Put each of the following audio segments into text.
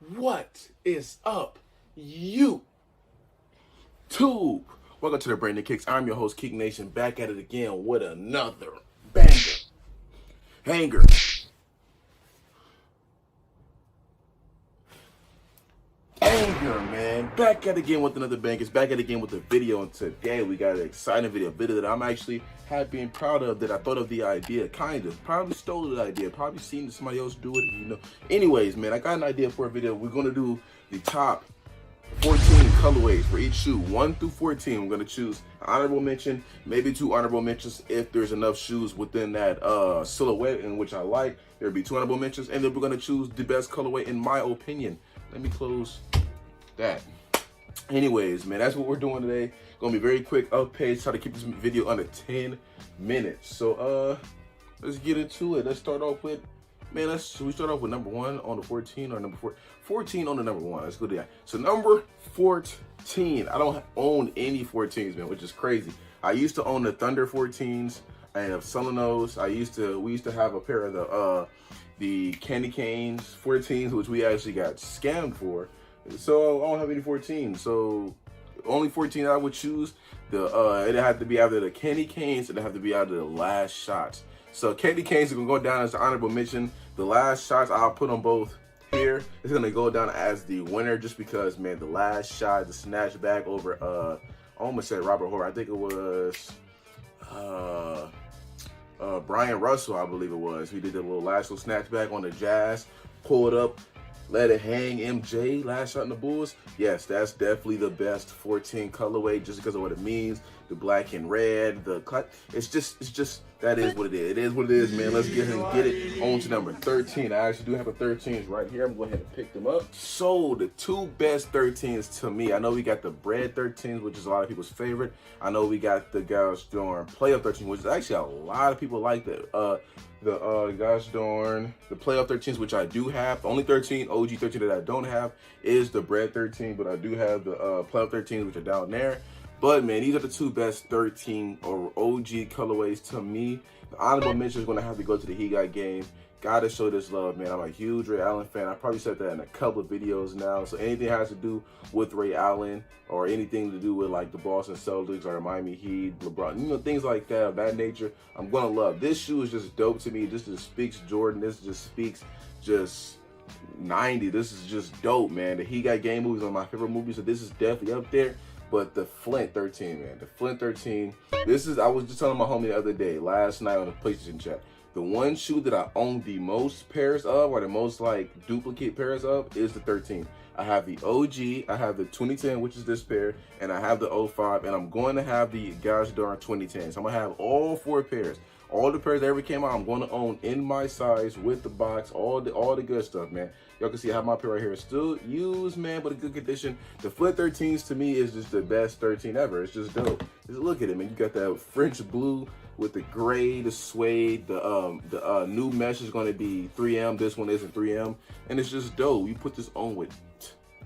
What is up, YouTube? Welcome to the Brandon Kicks. I'm your host, Kick Nation, back at it again with another banger. Hanger. Anger, man. Back at it again with another banger. Back at it again with a video, and today we got an exciting video that I'm actually happy and proud of, that I thought of the idea, kind of. Probably stole the idea, probably seen somebody else do it, you know. Anyways, man, I got an idea for a video. We're going to do the top 14 colorways for each shoe, 1 through 14. I'm going to choose an honorable mention, maybe 2 honorable mentions if there's enough shoes within that silhouette in which I like. There'll be 2 honorable mentions, and then we're going to choose the best colorway in my opinion. Let me close that. Anyways, man, that's what we're doing today. Gonna be very quick, up pace, try to keep this video under 10 minutes. So let's get into it. Let's start off with, man, should we start off with number 1 on the 14 or number 14 on the number 1? Let's go to that. So number 14, I don't own any 14s, man, which is crazy. I used to own the Thunder 14s. I have some of those. We used to have a pair of the Candy Canes 14s, which we actually got scammed for. So I don't have any 14s. So only 14 I would choose. It'd have to be either the Candy Canes, it'd have to be either the Last Shots. So Candy Canes are gonna go down as the honorable mention. The Last Shots, I'll put them both here. It's gonna go down as the winner just because, man, the Last Shot, the snatch back over I almost said Robert Horry. I think it was Brian Russell, I believe it was. He did the little last little snatch back on the Jazz, pulled up, let it hang. MJ, Last Shot in the Bulls. Yes, that's definitely the best 14 colorway just because of what it means. The black and red, the cut. It's just that is what it is. It is what it is, man. Let's get ahead and get it on to number 13. I actually do have a 13s right here. I'm going ahead and pick them up. So the 2 best 13s to me, I know we got the bread 13s, which is a lot of people's favorite. I know we got the Gosh Darn Playoff 13, which is actually a lot of people like that. Gosh Darn, the Playoff 13s, which I do have. The only 13, OG 13 that I don't have is the bread 13, but I do have the Playoff 13s, which are down there. But, man, these are the 2 best 13 or OG colorways to me. The honorable mention is going to have to go to the He Got Game. Gotta show this love, man. I'm a huge Ray Allen fan. I probably said that in a couple of videos now. So anything that has to do with Ray Allen or anything to do with like the Boston Celtics or Miami Heat, LeBron, you know, things like that of that nature, I'm gonna love. This shoe is just dope to me. This just speaks Jordan. This just speaks just 90. This is just dope, man. The He Got Game movies are my favorite movies, so this is definitely up there. But the Flint 13, man, the Flint 13, I was just telling my homie the other day, last night on the PlayStation chat, the one shoe that I own the most pairs of, or the most like duplicate pairs of, is the 13. I have the OG, I have the 2010, which is this pair, and I have the 05, and I'm going to have the Gosh Darn 2010. So I'm gonna have all 4 pairs. All the pairs that ever came out, I'm going to own in my size with the box, all the good stuff, man. Y'all can see how my pair right here is still used, man, but in good condition. The Flint 13s to me is just the best 13 ever. It's just dope. Just look at it, man. You got that French blue with the gray, the suede, the new mesh is going to be 3M. This one isn't 3M, and it's just dope. You put this on with.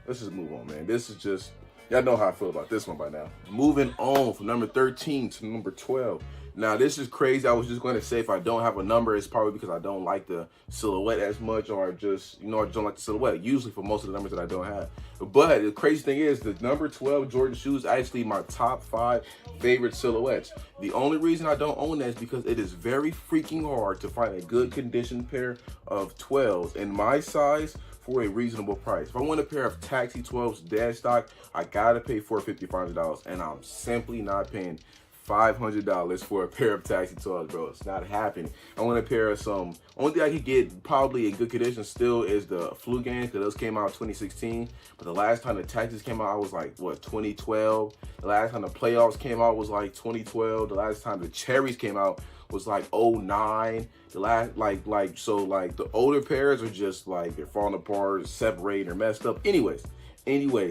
Let's just move on, man. This is just. Y'all know how I feel about this one by now. Moving on from number 13 to number 12. Now, this is crazy. I was just going to say if I don't have a number, it's probably because I don't like the silhouette as much, or just, you know, I just don't like the silhouette, usually for most of the numbers that I don't have. But the crazy thing is, the number 12 Jordan shoe is actually my top 5 favorite silhouettes. The only reason I don't own that is because it is very freaking hard to find a good condition pair of 12s in my size for a reasonable price. If I want a pair of Taxi 12s dead stock, I gotta pay $450, $500, and I'm simply not paying $500 for a pair of Taxi 12s, bro. It's not happening. I want a pair of some. Only thing I could get probably in good condition still is the Flu Games, because those came out in 2016. But the last time the Taxis came out, I was like, what, 2012? The last time the playoffs came out was like 2012. The last time the Cherries came out was like 09. The last, so the older pairs are just like, they're falling apart, separating, or messed up. Anyways,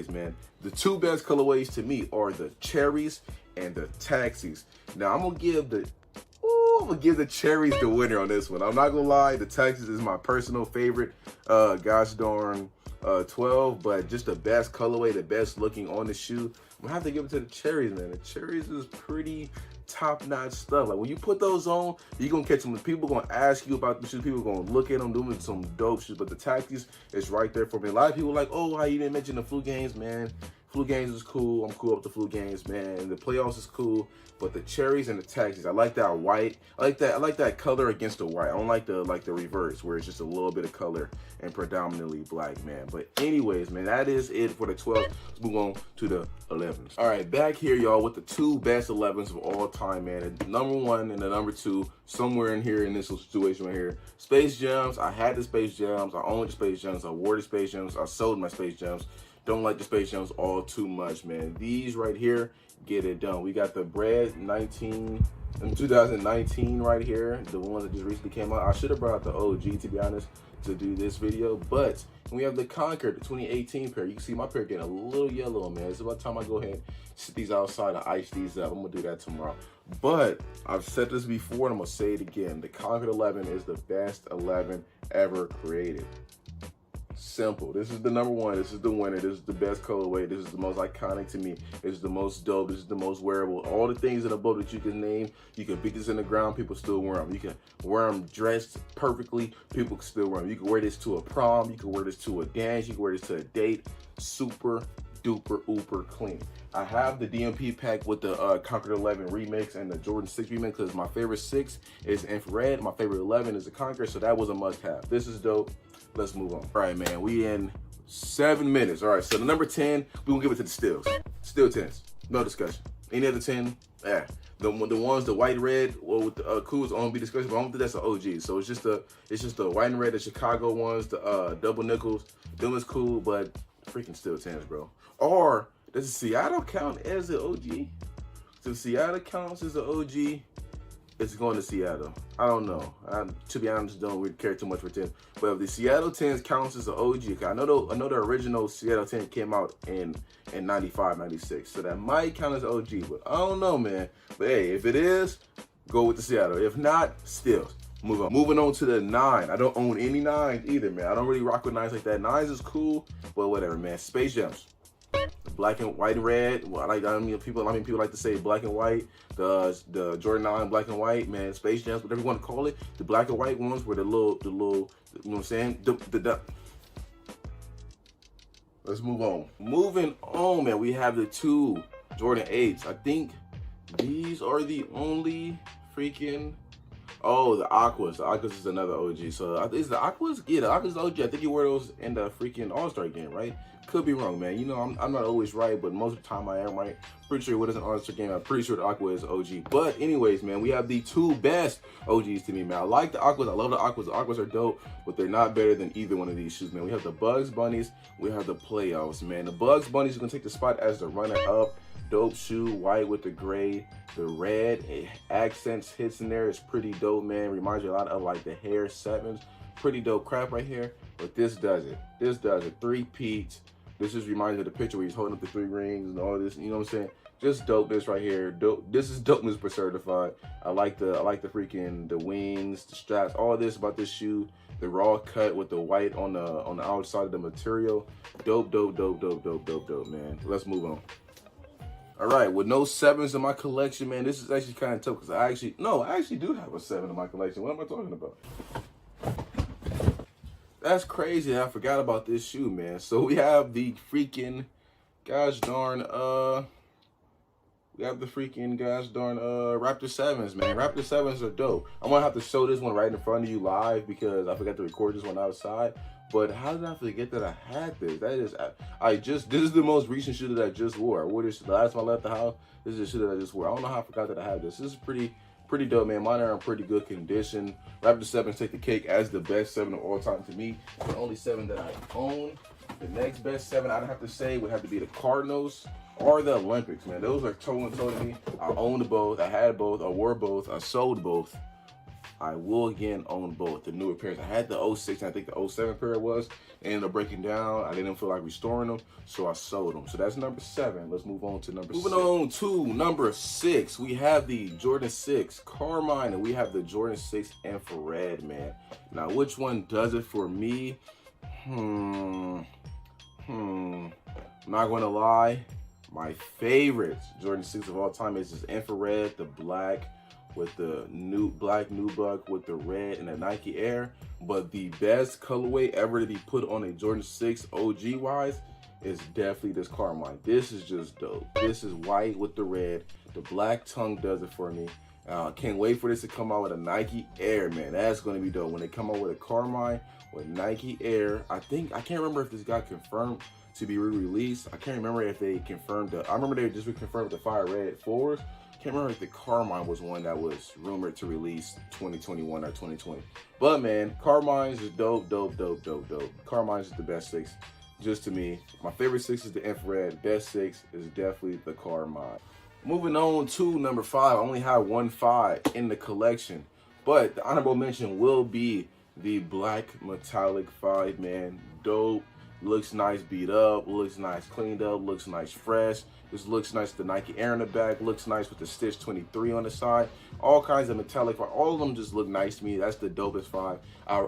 man, the 2 best colorways to me are the Cherries and the Taxis. Now I'm gonna give the Cherries the winner on this one. I'm not gonna lie, the Taxis is my personal favorite Gosh Darn 12, but just the best colorway, the best looking on the shoe. I'm gonna have to give it to the Cherries, man. The Cherries is pretty top-notch stuff. Like when you put those on, you're gonna catch them. People gonna ask you about the shoes. People gonna look at them, doing some dope shoes. But the tactics is right there for me. A lot of people are like, oh, why you didn't mention the flu games, man? Flu games is cool. I'm cool with the flu games, man. The playoffs is cool. But the cherries and the tactics, I like that white. I like that color against the white. I don't like the reverse where it's just a little bit of color and predominantly black, man. But anyways, man, that is it for the 12. Let's move on to the 11s. All right, back here, y'all, with the 2 best 11s of all time, man. The number 1 and the number 2, somewhere in here in this situation right here. Space Jams. I had the Space Jams. I owned the Space Jams. I wore the Space Jams. I sold my Space Jams. Don't like the Space Jams all too much, man. These right here get it done. We got the Bread 2019 right here, the ones that just recently came out. I should have brought out the OG, to be honest, to do this video, but we have the Conquer, the 2018 pair. You can see my pair getting a little yellow, man. It's about time I go ahead and sit these outside and ice these up. I'm gonna do that tomorrow. But I've said this before and I'm gonna say it again. The Conquer 11 is the best 11 ever created. Simple. This is the number 1. This is the winner. This is the best colorway. This is the most iconic to me. This is the most dope. This is the most wearable. All the things in the boat that you can name, you can beat this in the ground, people still wear them. You can wear them dressed perfectly, people can still wear them. You can wear this to a prom. You can wear this to a dance. You can wear this to a date. Super duper uber clean. I have the DMP pack with the Conquer 11 remix and the Jordan 6 remix because my favorite 6 is infrared. My favorite 11 is the Conquer, so that was a must-have. This is dope. Let's move on. All right, man, we in 7 minutes. All right, so the number 10, we gonna give it to the Stills. Still 10s, no discussion. Any other 10, yeah. The ones, the white and red, well, with the cool's on be discussion, but I don't think that's an OG. So it's just the white and red, the Chicago ones, the double nickels. Them is cool, but freaking still 10s, bro. Or does the Seattle count as an OG? So Seattle counts as an OG. It's going to Seattle. I don't know. To be honest, don't really care too much for 10. But if the Seattle 10s counts as an OG, I know the original Seattle 10 came out in 95, 96. So that might count as OG, but I don't know, man. But hey, if it is, go with the Seattle. If not, still. Move on. Moving on to the 9. I don't own any 9s either, man. I don't really rock with 9s like that. 9s is cool, but whatever, man. Space Jams. Black and white and red. Well, I mean, people like to say black and white. The Jordan 9 black and white, man. Space Jams, whatever you want to call it. The black and white ones were the little, you know what I'm saying? Let's move on. Moving on, man. We have the 2 Jordan 8s. I think these are the only freaking. Oh, the Aquas. The Aquas is another OG. So is the Aquas? Yeah, the Aquas is OG. I think you wore those in the freaking All-Star game, right? Could be wrong, man. You know, I'm not always right, but most of the time I am right. Pretty sure it was an All-Star game. I'm pretty sure the Aqua is OG. But anyways, man, we have the 2 best OGs to me, man. I like the Aquas. I love the Aquas. The Aquas are dope, but they're not better than either one of these shoes, man. We have the Bugs Bunnies. We have the Playoffs, man. The Bugs Bunnies are going to take the spot as the runner-up. Dope shoe, white with the gray. The red accents hits in there is pretty dope, man. Reminds you a lot of like the Hair 7s. Pretty dope crap right here. But this does it. This does it. 3-peats. This just reminds me of the picture where he's holding up the 3 rings and all this. You know what I'm saying? Just dopeness right here. Dope. This is dopeness per certified. I like the freaking the wings, the straps, all this about this shoe. The raw cut with the white on the outside of the material. Dope, dope, dope, dope, dope, dope, dope, man. Let's move on. All right, with no 7s in my collection, man, this is actually kind of tough because I actually do have a 7 in my collection. What am I talking about? That's crazy. I forgot about this shoe, man. So we have the freaking Raptor 7s, man. Raptor 7s are dope. I'm gonna have to show this one right in front of you live because I forgot to record this one outside. But how did I forget that I had this? This is the most recent shoe that I just wore. I wore this the last time I left the house. This is the shoe that I just wore. I don't know how I forgot that I had this. This is pretty dope, man. Mine are in pretty good condition. Raptor 7s take the cake as the best 7 of all time to me. The only 7 that I own. The next best 7 I'd have to say would have to be the Cardinals or the Olympics, man. Those are toe and toe to me. I owned both. I had both. I wore both. I sold both. I will again own both. The newer pairs. I had the 06 and I think the 07 pair was. They ended up breaking down. I didn't feel like restoring them, so I sold them. So that's number 7. Let's move on to number 6. Moving on to number 6. We have the Jordan 6 Carmine and we have the Jordan 6 Infrared, man. Now, which one does it for me? I'm not gonna lie. My favorite Jordan 6 of all time is this infrared, the black with the black nubuck with the red and the Nike Air. But the best colorway ever to be put on a Jordan 6 OG wise is definitely this Carmine. This is just dope. This is white with the red. The black tongue does it for me. Can't wait for this to come out with a Nike Air, man. That's going to be dope. When they come out with a Carmine with Nike Air, I can't remember if this got confirmed to be re-released. I can't remember if they confirmed I remember they just reconfirmed the Fire Red 4s. Can't remember if the Carmine was one that was rumored to release 2021 or 2020. But man, Carmine's is dope. Carmine's is the best 6, just to me. My favorite 6 is the infrared. Best 6 is definitely the Carmine. Moving on to number 5. I only have 1 5 in the collection, but the honorable mention will be the black metallic 5, man. Dope. Looks nice beat up, looks nice cleaned up, looks nice fresh. This looks nice with the Nike Air in the back, looks nice with the Stitch 23 on the side. All kinds of metallic, all of them just look nice to me. That's the dopest 5.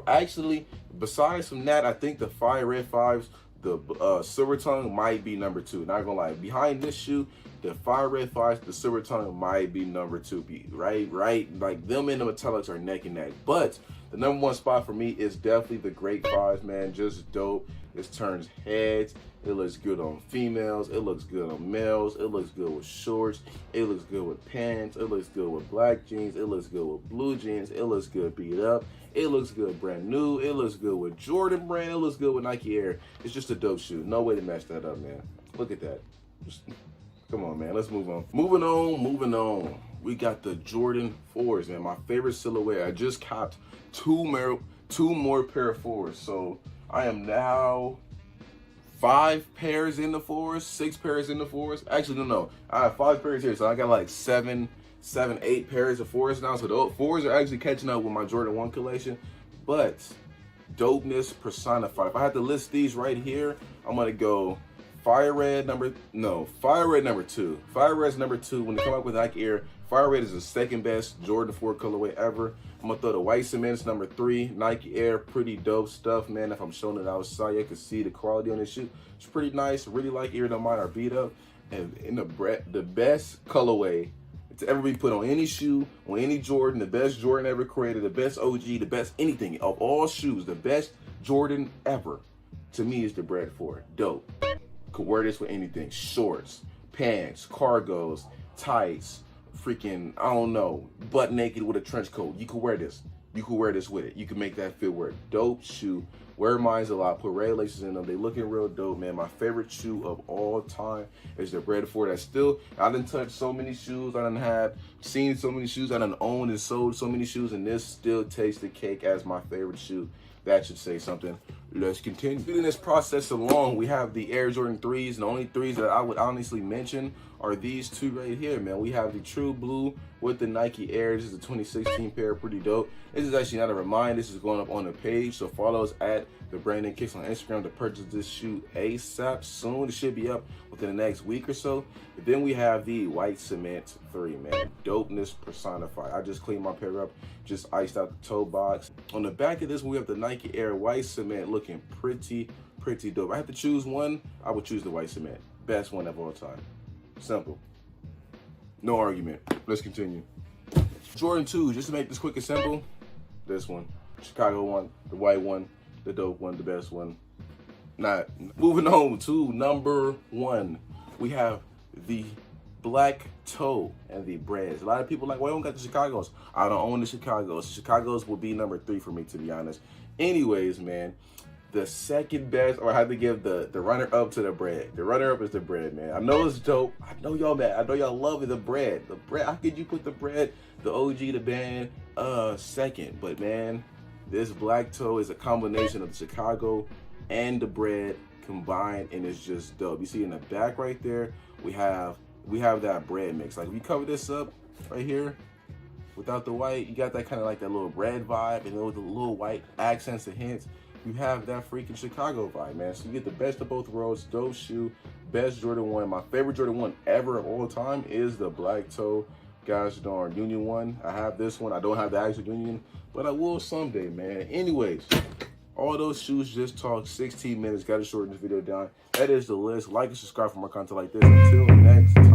Actually, besides from that, I think the Fire Red 5s, the Silver Tongue might be number 2. Not gonna lie, behind this shoe, the Fire Red 5s, the Silver Tongue might be number 2. Right? Like them and the metallics are neck and neck. But the number 1 spot for me is definitely the Great 5s, man. Just dope. This turns heads. It looks good on females. It looks good on males. It looks good with shorts. It looks good with pants. It looks good with black jeans. It looks good with blue jeans. It looks good beat up. It looks good brand new. It looks good with Jordan brand. It looks good with Nike Air. It's just a dope shoe. No way to mess that up, man. Look at that. Come on, man. Let's move on. Moving on. We got the Jordan 4s, man. My favorite silhouette. I just copped two more pair of 4s. So I am now 5 pairs in the 4s, 6 pairs in the 4s. Actually, no. I have 5 pairs here, so I got like 7, 8 pairs of 4s now. So the 4s are actually catching up with my Jordan 1 collection. But dopeness personified. If I had to list these right here, I'm gonna go Fire Red number 2. Fire Red's number 2. When they come up with Nike Air, Fire Red is the second best Jordan 4 colorway ever. I'm gonna throw the white cement's number 3. Nike Air, pretty dope stuff, man. If I'm showing it outside, you can see the quality on this shoe. It's pretty nice. Really like Air, don't mind our beat up. And in the best colorway to ever be put on any shoe, on any Jordan, the best Jordan ever created, the best OG, the best anything of all shoes, the best Jordan ever, to me, is the Bred 4. Dope. Could wear this with anything. Shorts, pants, cargos, tights, freaking, I don't know, butt naked with a trench coat. You could wear this. You could wear this with it. You can make that feel weird. Dope shoe. Wear mines a lot. Put red laces in them. They looking real dope, man. My favorite shoe of all time is the Bred 4. That's still, I done touched so many shoes. I done seen so many shoes. I done owned and sold so many shoes, and this still takes the cake as my favorite shoe. That should say something. Let's continue. Speeding this process along, we have the Air Jordan 3s. And the only 3s that I would honestly mention are these 2 right here, man. We have the True Blue with the Nike Air. This is a 2016 pair, pretty dope. This is actually not a reminder. This is going up on the page, so follow us at the Brandon Kicks on Instagram to purchase this shoe ASAP soon. It should be up within the next week or so. But then we have the White Cement 3, man. Dopeness personified. I just cleaned my pair up, just iced out the toe box. On the back of this one, we have the Nike Air White Cement, looking pretty dope. I have to choose one, I would choose the White Cement. Best one of all time. Simple. No argument. Let's continue. Jordan 2, just to make this quick and simple, this one. Chicago one, the white one, the dope one, the best one. Not. Moving on to number 1. We have the black toe and the Breds. A lot of people are like, well, I don't got the Chicagos. I don't own the Chicagos. The Chicagos will be number 3 for me, to be honest. Anyways, man, the second best, or I have to give the runner-up to the Bred. The runner-up is the Bred, man. I know it's dope. I know y'all mad. I know y'all love the Bred. The Bred, how could you put the Bred, the OG, the band, second? But man, this black toe is a combination of the Chicago and the Bred combined, and it's just dope. You see in the back right there, we have that Bred mix. Like if you cover this up right here without the white, you got that kind of like that little red vibe, and with the little white accents and hints. You have that freaking Chicago vibe, man. So you get the best of both worlds. Dope shoe, best Jordan 1. My favorite Jordan 1 ever of all time is the black toe, gosh darn, Union 1. I have this one. I don't have the actual Union, but I will someday, man. Anyways, All those shoes just talked 16 minutes. Got to shorten this video down. That is the list. Like and subscribe for more content like this. Until next time.